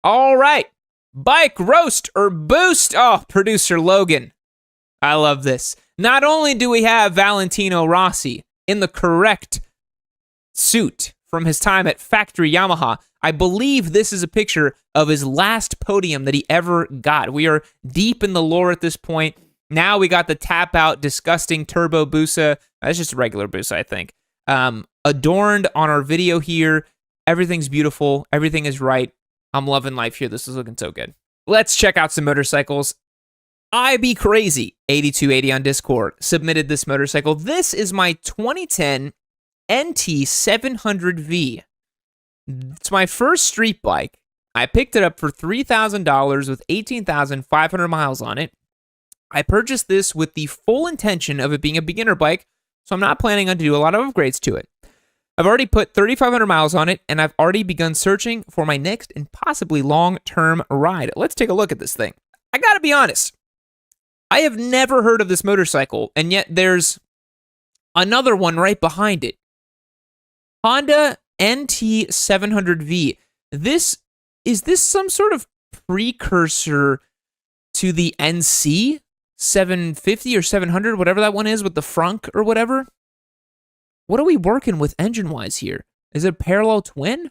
All right. Bike roast or boost. Oh, producer Logan. I love this. Not only do we have Valentino Rossi in the correct suit from his time at Factory Yamaha, I believe this is a picture of his last podium that he ever got. We are deep in the lore at this point. Now we got the tap out, disgusting Turbo Hayabusa. That's just a regular Busa, I think. Adorned on our video here. Everything's beautiful. Everything is right. I'm loving life here. This is looking so good. Let's check out some motorcycles. I Be Crazy 8280 on Discord submitted this motorcycle. This is my 2010 NT700V. It's my first street bike. I picked it up for $3,000 with 18,500 miles on it. I purchased this with the full intention of it being a beginner bike, so I'm not planning on to do a lot of upgrades to it. I've already put 3,500 miles on it, and I've already begun searching for my next and possibly long-term ride. Let's take a look at this thing. I gotta be honest. I have never heard of this motorcycle, and yet there's another one right behind it. Honda NT700V. Is this some sort of precursor to the NC 750 or 700, whatever that one is with the frunk or whatever? What are we working with engine-wise here? Is it a parallel twin?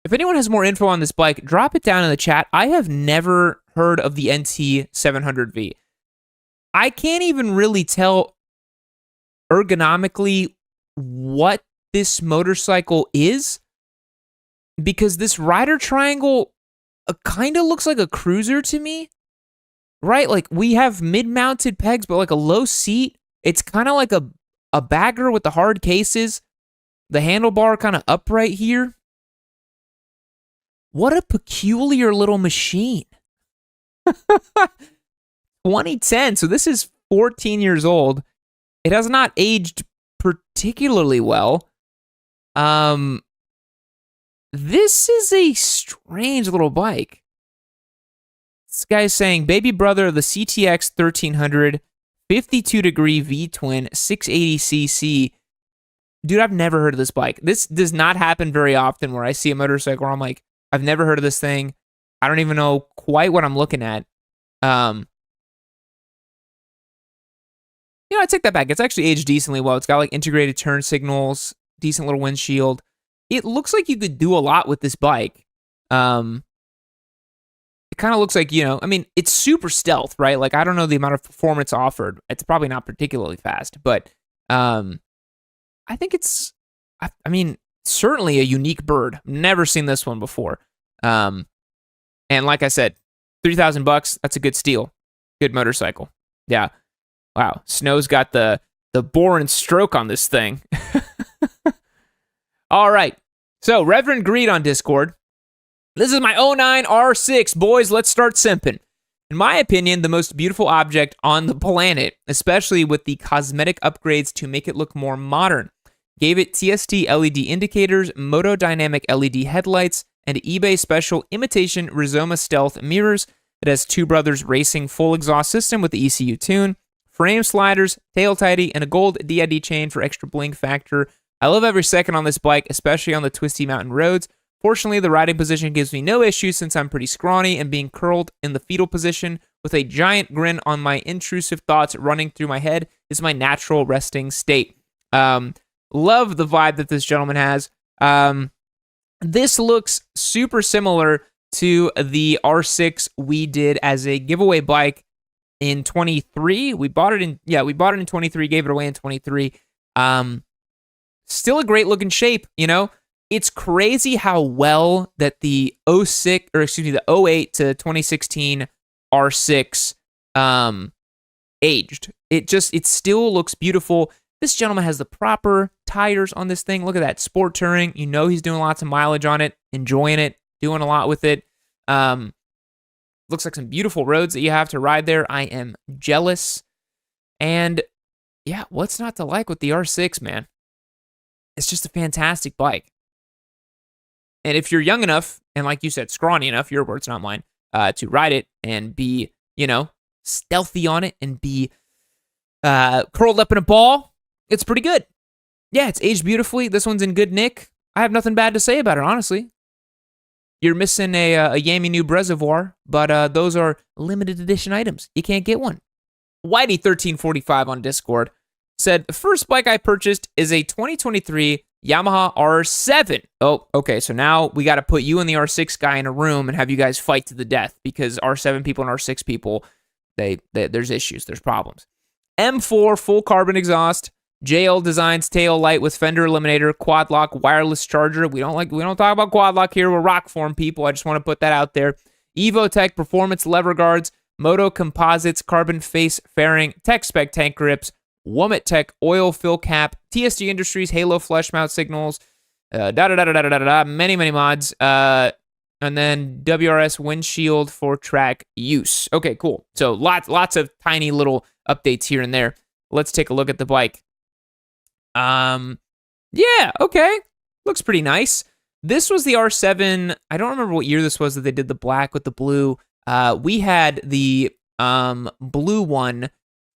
If anyone has more info on this bike, drop it down in the chat. I have never heard of the NT700V. I can't even really tell ergonomically what this motorcycle is, because this rider triangle kind of looks like a cruiser to me, right? Like, we have mid-mounted pegs, but like a low seat. It's kind of like a bagger with the hard cases. The handlebar kind of upright here. What a peculiar little machine. 2010, so this is 14 years old. It has not aged particularly well. This is a strange little bike. This guy's saying, baby brother of the CTX 1300, 52-degree V-twin, 680cc. Dude, I've never heard of this bike. This does not happen very often where I see a motorcycle where I'm like, I've never heard of this thing. I don't even know quite what I'm looking at. I take that back. It's actually aged decently well. It's got like integrated turn signals, decent little windshield. It looks like you could do a lot with this bike. It kind of looks like, it's super stealth, right? Like, I don't know the amount of performance offered. It's probably not particularly fast, but I think it's, certainly a unique bird. Never seen this one before. And like I said, $3,000, that's a good steal. Good motorcycle. Yeah. Wow. Snow's got the bore and stroke on this thing. All right. So, Reverend Greed on Discord. This is my 09 R6. Boys, let's start simping. In my opinion, the most beautiful object on the planet, especially with the cosmetic upgrades to make it look more modern. Gave it TST LED indicators, Moto Dynamic LED headlights, and eBay special imitation Rizoma Stealth mirrors. It has Two Brothers Racing full exhaust system with the ECU tune, frame sliders, tail tidy, and a gold DID chain for extra bling factor. I love every second on this bike, especially on the twisty mountain roads. Fortunately, the riding position gives me no issues since I'm pretty scrawny, and being curled in the fetal position with a giant grin on my intrusive thoughts running through my head is my natural resting state. Love the vibe that this gentleman has. This looks super similar to the R6 we did as a giveaway bike in 23. We bought it in 23, gave it away in 23. Still a great looking shape, It's crazy how well that the 08 to 2016 R6 aged. It still looks beautiful. This gentleman has the proper tires on this thing. Look at that, sport touring. He's doing lots of mileage on it, enjoying it, doing a lot with it. Looks like some beautiful roads that you have to ride there. I am jealous. And yeah, what's not to like with the R6, man? It's just a fantastic bike. And if you're young enough, and like you said, scrawny enough, your words, not mine, to ride it and be, stealthy on it and be curled up in a ball, it's pretty good. Yeah, it's aged beautifully. This one's in good nick. I have nothing bad to say about it, honestly. you're missing a Yammie Noob reservoir, but those are limited edition items. You can't get one. Whitey1345 on Discord said, the first bike I purchased is a 2023 Yamaha R7. Oh, okay, so now we got to put you and the R6 guy in a room and have you guys fight to the death because R7 people and R6 people, there's issues, there's problems. M4 full carbon exhaust, JL Designs tail light with fender eliminator, quad lock, wireless charger. We don't talk about quad lock here. We're rock form people. I just want to put that out there. Evotech performance lever guards, Moto Composites carbon face fairing, Tech Spec tank grips, Womit Tech oil fill cap, TSG Industries Halo flush mount signals, many mods, and then WRS windshield for track use. Okay, cool. So lots of tiny little updates here and there. Let's take a look at the bike. Yeah, okay. Looks pretty nice. This was the R7. I don't remember what year this was that they did the black with the blue. We had the blue one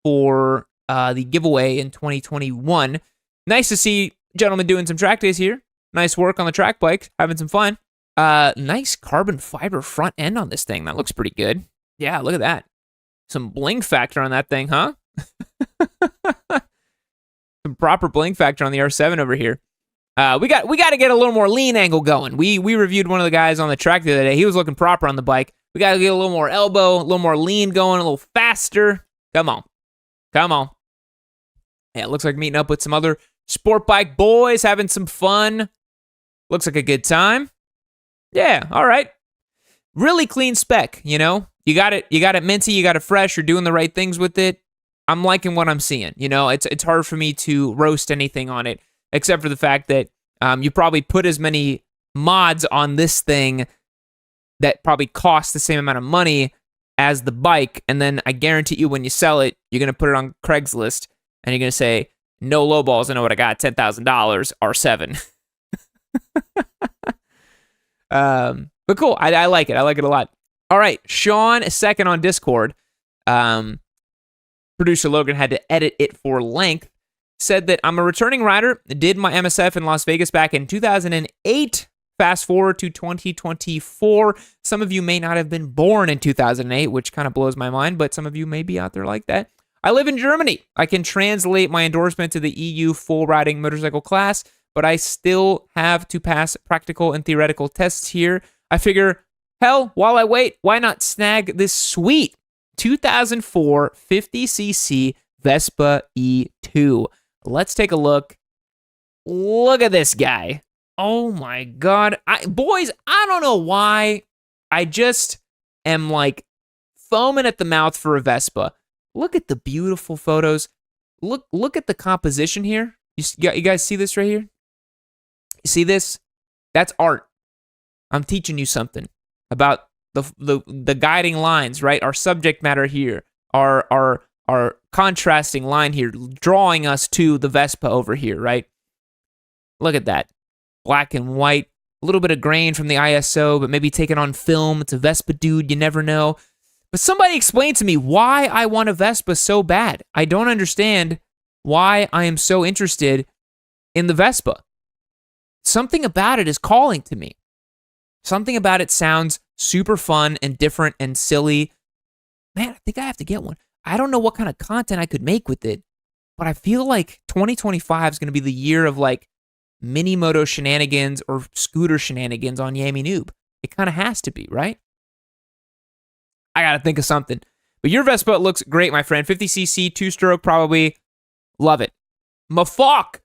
for the giveaway in 2021. Nice to see gentlemen doing some track days here. Nice work on the track bike, having some fun. Nice carbon fiber front end on this thing. That looks pretty good. Yeah, look at that. Some bling factor on that thing, huh? Some proper bling factor on the R7 over here. We got to get a little more lean angle going. We reviewed one of the guys on the track the other day. He was looking proper on the bike. We got to get a little more elbow, a little more lean going, a little faster. Come on. Yeah, it looks like meeting up with some other sport bike boys, having some fun. Looks like a good time. Yeah, all right. Really clean spec, you know? You got it minty, you got it fresh, you're doing the right things with it. I'm liking what I'm seeing. You know, it's hard for me to roast anything on it, except for the fact that you probably put as many mods on this thing that probably cost the same amount of money as the bike, and then I guarantee you when you sell it, you're going to put it on Craigslist, and you're going to say, no lowballs, I know what I got, $10,000, R7. But cool, I like it. I like it a lot. All right, Sean, second on Discord. Producer Logan had to edit it for length. Said that I'm a returning rider. Did my MSF in Las Vegas back in 2008. Fast forward to 2024. Some of you may not have been born in 2008, which kind of blows my mind, but some of you may be out there like that. I live in Germany. I can translate my endorsement to the EU full riding motorcycle class, but I still have to pass practical and theoretical tests here. I figure, hell, while I wait, why not snag this sweet 2004 50cc Vespa E2? Let's take a look. Look at this guy. Oh my God. Boys, I don't know why. I just am like foaming at the mouth for a Vespa. Look at the beautiful photos. Look at the composition here. You guys see this right here? You see this? That's art. I'm teaching you something about the guiding lines, right? Our subject matter here, our contrasting line here, drawing us to the Vespa over here, right? Look at that. Black and white, a little bit of grain from the ISO, but maybe taken on film. It's a Vespa dude, you never know. But somebody explain to me why I want a Vespa so bad. I don't understand why I am so interested in the Vespa. Something about it is calling to me. Something about it sounds super fun and different and silly. Man, I think I have to get one. I don't know what kind of content I could make with it, but I feel like 2025 is going to be the year of like mini moto shenanigans or scooter shenanigans on Yammie Noob. It kind of has to be, right? I got to think of something. But your Vespa looks great, my friend. 50cc, two-stroke, probably. Love it. Mafok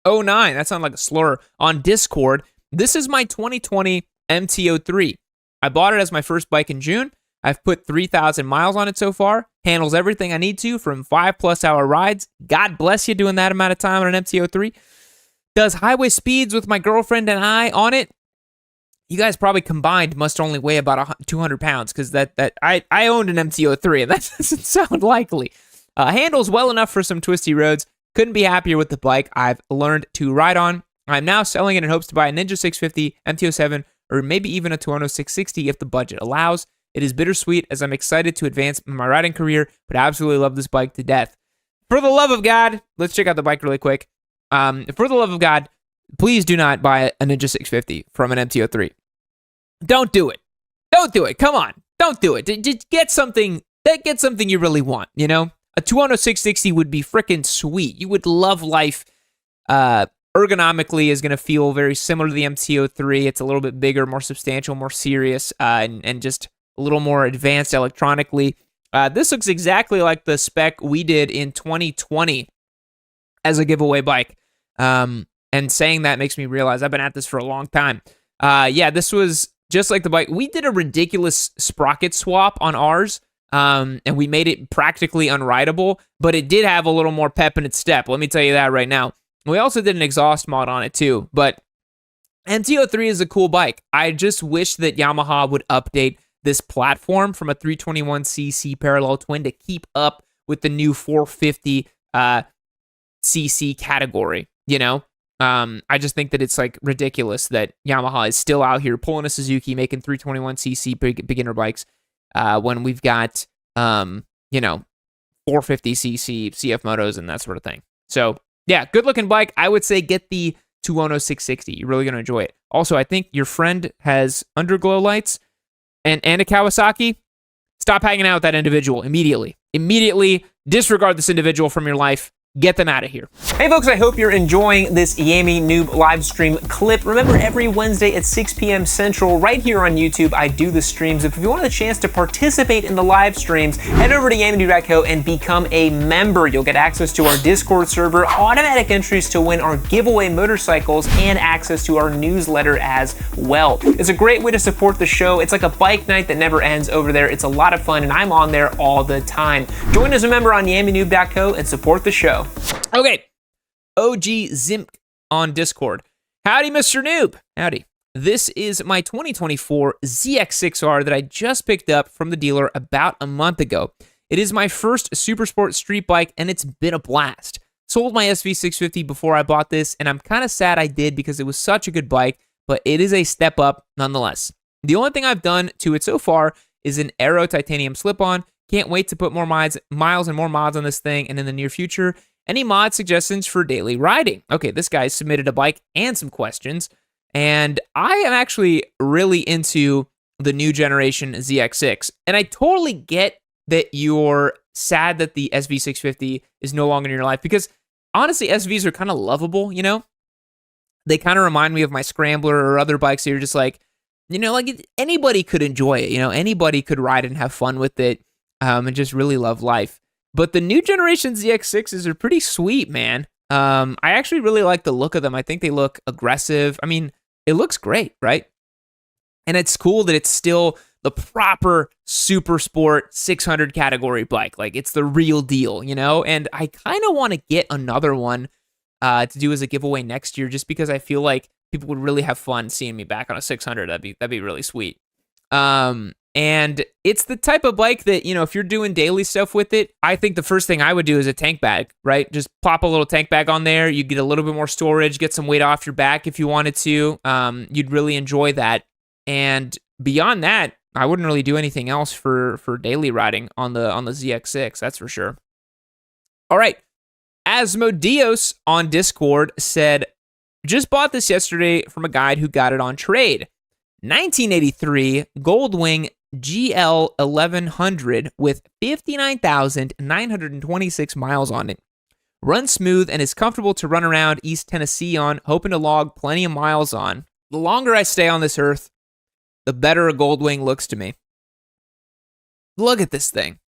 09, that sounded like a slur, on Discord. This is my 2020 MT-03. I bought it as my first bike in June. I've put 3,000 miles on it so far. Handles everything I need to from 5+ hour rides. God bless you doing that amount of time on an MT-03. Does highway speeds with my girlfriend and I on it. You guys probably combined must only weigh about 200 pounds because I owned an MT-03 and that doesn't sound likely. Handles well enough for some twisty roads. Couldn't be happier with the bike I've learned to ride on. I'm now selling it in hopes to buy a Ninja 650, MT-07, or maybe even a Tuono 660 if the budget allows. It is bittersweet as I'm excited to advance my riding career, but I absolutely love this bike to death. For the love of God, let's check out the bike really quick. For the love of God, please do not buy a Ninja 650 from an MT-03. don't do it. Don't do it. Come on. Don't do it. Just get something you really want, you know? A 210 660 would be freaking sweet. You would love life. Ergonomically is going to feel very similar to the MT-03. It's a little bit bigger, more substantial, more serious, and just a little more advanced electronically. This looks exactly like the spec we did in 2020 as a giveaway bike. And saying that makes me realize I've been at this for a long time. Yeah, this was just like the bike. We did a ridiculous sprocket swap on ours, and we made it practically unrideable, but it did have a little more pep in its step. Let me tell you that right now. We also did an exhaust mod on it too, but MT-03 is a cool bike. I just wish that Yamaha would update this platform from a 321cc parallel twin to keep up with the new 450 cc category, you know? I just think that it's like ridiculous that Yamaha is still out here pulling a Suzuki, making 321cc beginner bikes, when we've got, you know, 450cc CFMotos and that sort of thing. So yeah, good looking bike. I would say get the 210 660. You're really going to enjoy it. Also, I think your friend has underglow lights and a Kawasaki. Stop hanging out with that individual immediately. Immediately disregard this individual from your life. Get them out of here. Hey folks, I hope you're enjoying this Yammie Noob Livestream clip. Remember, every Wednesday at 6 p.m. Central, right here on YouTube, I do the streams. If you want a chance to participate in the live streams, head over to yammie.co and become a member. You'll get access to our Discord server, automatic entries to win our giveaway motorcycles, and access to our newsletter as well. It's a great way to support the show. It's like a bike night that never ends over there. It's a lot of fun, and I'm on there all the time. Join as a member on yammie.co and support the show. Okay, OG Zimk on Discord. Howdy, Mr. Noob. Howdy. This is my 2024 ZX-6R that I just picked up from the dealer about a month ago. It is my first super sport street bike, and it's been a blast. Sold my SV650 before I bought this, and I'm kind of sad I did because it was such a good bike, but it is a step up nonetheless. The only thing I've done to it so far is an Aero titanium slip-on. Can't wait to put more miles and more mods on this thing, and in the near future, any mod suggestions for daily riding? Okay, this guy submitted a bike and some questions, and I am actually really into the new generation ZX6, and I totally get that you're sad that the SV650 is no longer in your life, because honestly, SVs are kind of lovable, you know? They kind of remind me of my Scrambler or other bikes that you're just like, you know, like anybody could enjoy it, you know? Anybody could ride and have fun with it, and just really love life. But the new generation ZX6s are pretty sweet, man. I actually really like the look of them. I think they look aggressive. I mean, it looks great, right? And it's cool that it's still the proper super sport 600 category bike. Like, it's the real deal, you know? And I kind of want to get another one to do as a giveaway next year, just because I feel like people would really have fun seeing me back on a 600. That'd be really sweet. And it's the type of bike that, you know, if you're doing daily stuff with it, I think the first thing I would do is a tank bag, right? Just pop a little tank bag on there. You get a little bit more storage, get some weight off your back if you wanted to. You'd really enjoy that. And beyond that, I wouldn't really do anything else for daily riding on the ZX6, that's for sure. All right. Asmodeus on Discord said, just bought this yesterday from a guy who got it on trade. 1983 Goldwing GL 1100 with 59,926 miles on it. Runs smooth and is comfortable to run around East Tennessee on, hoping to log plenty of miles on. The longer I stay on this earth, the better a Goldwing looks to me. Look at this thing.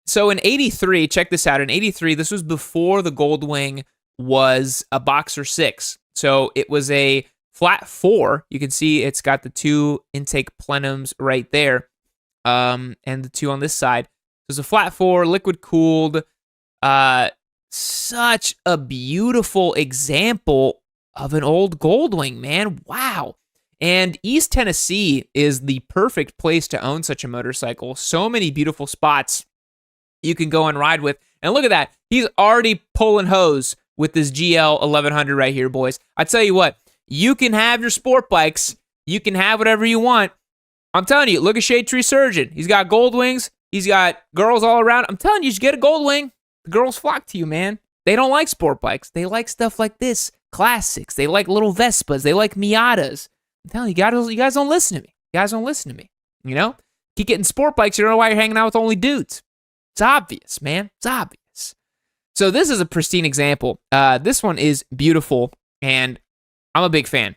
So in 83, check this out, in 83, this was before the Goldwing was a Boxer 6. So it was a flat 4, you can see it's got the 2 intake plenums right there, and the 2 on this side. So it's a flat 4, liquid cooled. Such a beautiful example of an old Goldwing, man. Wow. And East Tennessee is the perfect place to own such a motorcycle. So many beautiful spots you can go and ride with. And look at that. He's already pulling hose with this GL 1100 right here, boys. I tell you what, you can have your sport bikes. You can have whatever you want. I'm telling you, look at Shade Tree Surgeon. He's got Goldwings. He's got girls all around. I'm telling you, just get a Goldwing. The girls flock to you, man. They don't like sport bikes. They like stuff like this. Classics. They like little Vespas. They like Miatas. I'm telling you guys don't listen to me. You guys don't listen to me. You know? Keep getting sport bikes, you don't know why you're hanging out with only dudes. It's obvious, man. It's obvious. So this is a pristine example. This one is beautiful, and I'm a big fan.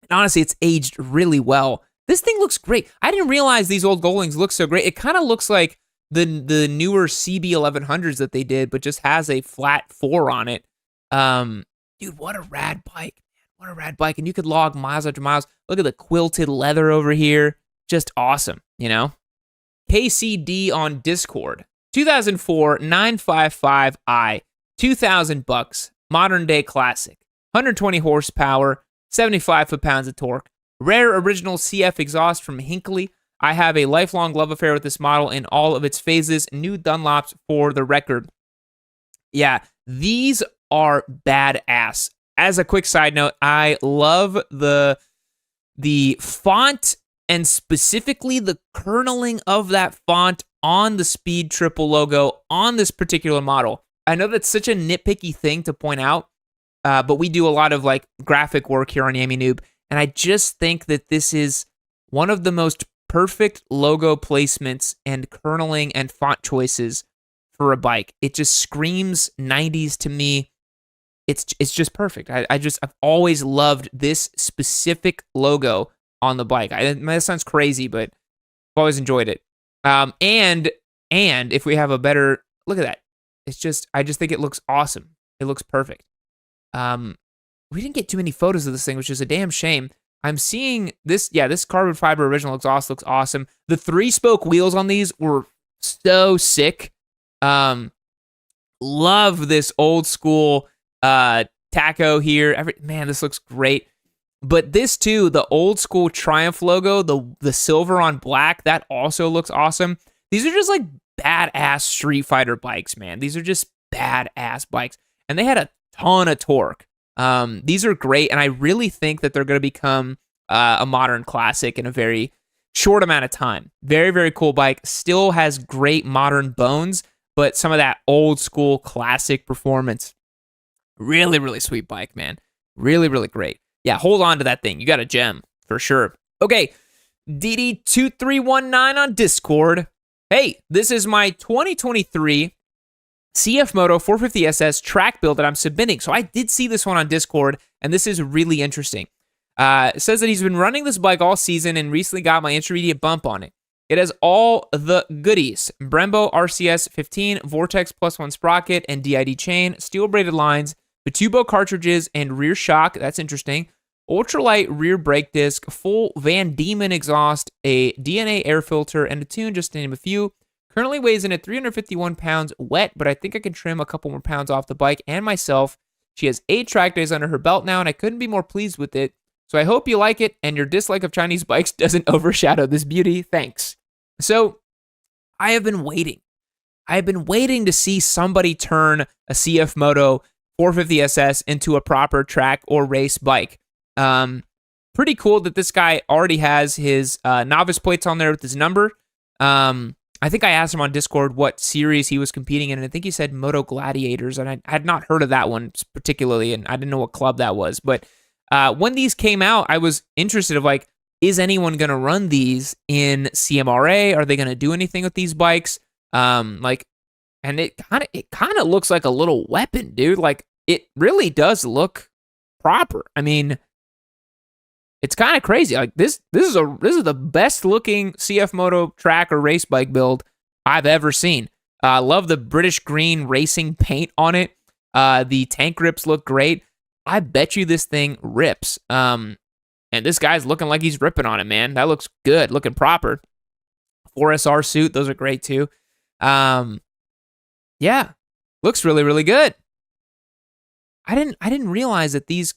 And honestly, it's aged really well. This thing looks great. I didn't realize these old Goldwings look so great. It kind of looks like the newer CB1100s that they did, but just has a flat 4 on it. Dude, what a rad bike. What a rad bike. And you could log miles after miles. Look at the quilted leather over here. Just awesome, you know? KCD on Discord. 2004 955i, $2,000, modern day classic, 120 horsepower, 75 foot-pounds of torque, rare original CF exhaust from Hinckley. I have a lifelong love affair with this model in all of its phases. New Dunlops for the record. Yeah, these are badass. As a quick side note, I love the font and specifically the kerneling of that font on the Speed Triple logo on this particular model. I know that's such a nitpicky thing to point out, but we do a lot of like graphic work here on Yammie Noob, and I just think that this is one of the most perfect logo placements and kerneling and font choices for a bike. It just screams 90s to me. It's just perfect. I've always loved this specific logo on the bike. That sounds crazy, but I've always enjoyed it. And if we have a better look at that, I just think it looks awesome. It looks perfect. We didn't get too many photos of this thing, which is a damn shame. I'm seeing this. Yeah, this carbon fiber original exhaust looks awesome. The 3-spoke wheels on these were so sick. Love this old school tacho here. Man, this looks great. But this too, the old school Triumph logo, the silver on black, that also looks awesome. These are just like badass Street Fighter bikes, man. These are just badass bikes. And they had a ton of torque. These are great, and I really think that they're going to become a modern classic in a very short amount of time. Very, very cool bike. Still has great modern bones, but some of that old school classic performance. Really, really sweet bike, man. Really, really great. Yeah, hold on to that thing. You got a gem, for sure. Okay, DD2319 on Discord. Hey, this is my 2023 CFMoto 450SS track build that I'm submitting. So I did see this one on Discord, and this is really interesting. It says that he's been running this bike all season and recently got my intermediate bump on it. It has all the goodies. Brembo RCS 15, Vortex +1 sprocket and DID chain, steel braided lines, Vitubo cartridges and rear shock. That's interesting. Ultralight rear brake disc, full Van Diemen exhaust, a DNA air filter, and a tune, just to name a few. Currently weighs in at 351 pounds wet, but I think I can trim a couple more pounds off the bike and myself. She has 8 track days under her belt now, and I couldn't be more pleased with it. So I hope you like it, and your dislike of Chinese bikes doesn't overshadow this beauty. Thanks. So I have been waiting. I have been waiting to see somebody turn a CFMoto 450SS into a proper track or race bike. Pretty cool that this guy already has his novice plates on there with his number. I think I asked him on Discord what series he was competing in, and I think he said Moto Gladiators, and I had not heard of that one particularly, and I didn't know what club that was. But when these came out, I was interested of like, is anyone going to run these in CMRA? Are they going to do anything with these bikes? And it kind of looks like a little weapon, dude. Like, it really does look proper. I mean, it's kind of crazy. Like this is the best looking CFMoto track or race bike build I've ever seen. I love the British green racing paint on it. The tank grips look great. I bet you this thing rips. And this guy's looking like he's ripping on it, man. That looks good, looking proper. 4SR suit, those are great too. Yeah, looks really, really good. I didn't realize that these.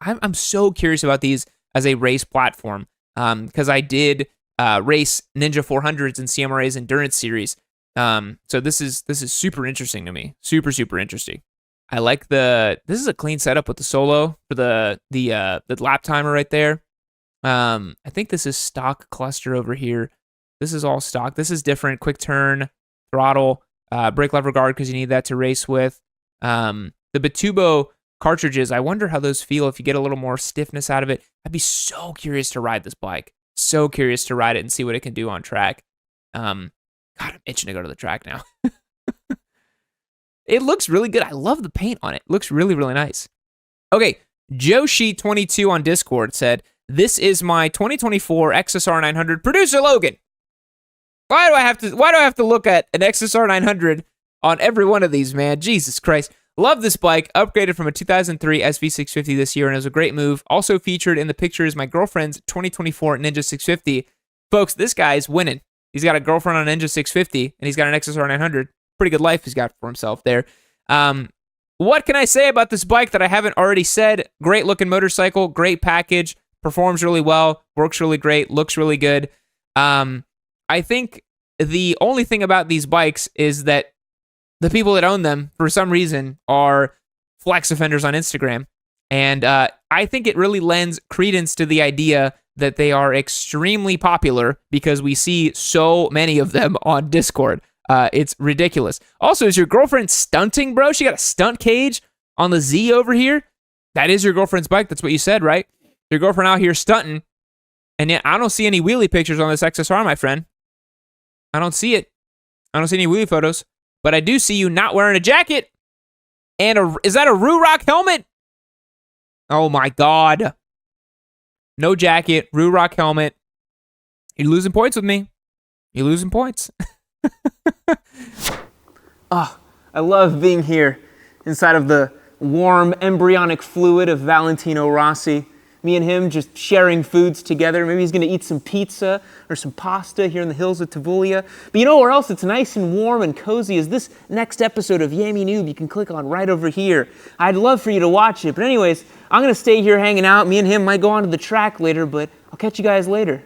I'm so curious about these as a race platform, because I did race Ninja 400s in CMRA's endurance series. So this is super interesting to me. Super, super interesting. I like this is a clean setup with the solo for the lap timer right there. I think this is stock cluster over here. This is all stock. This is different. Quick turn, throttle, brake lever guard because you need that to race with. The Vitubo cartridges. I wonder how those feel if you get a little more stiffness out of it. I'd be so curious to ride this bike. So curious to ride it and see what it can do on track. God, I'm itching to go to the track now. It looks really good. I love the paint on it. It looks really, really nice. Okay, Joshi22 on Discord said, "This is my 2024 XSR900 producer Logan." Why do I have to look at an XSR900 on every one of these, man? Jesus Christ. Love this bike. Upgraded from a 2003 SV650 this year, and it was a great move. Also featured in the picture is my girlfriend's 2024 Ninja 650. Folks, this guy's winning. He's got a girlfriend on a Ninja 650, and he's got an XSR900. Pretty good life he's got for himself there. What can I say about this bike that I haven't already said? Great looking motorcycle, great package, performs really well, works really great, looks really good. I think the only thing about these bikes is that the people that own them, for some reason, are flex offenders on Instagram. And I think it really lends credence to the idea that they are extremely popular because we see so many of them on Discord. It's ridiculous. Also, is your girlfriend stunting, bro? She got a stunt cage on the Z over here? That is your girlfriend's bike. That's what you said, right? Your girlfriend out here stunting. And yet, I don't see any wheelie pictures on this XSR, my friend. I don't see it. I don't see any wheelie photos. But I do see you not wearing a jacket. And is that a Roo-Rock helmet? Oh, my God. No jacket, Roo-Rock helmet. You're losing points with me. You're losing points. Oh, I love being here inside of the warm embryonic fluid of Valentino Rossi. Me and him just sharing foods together. Maybe he's going to eat some pizza or some pasta here in the hills of Tavullia. But you know where else it's nice and warm and cozy is this next episode of Yammie Noob. You can click on right over here. I'd love for you to watch it. But anyways, I'm going to stay here hanging out. Me and him might go on to the track later, but I'll catch you guys later.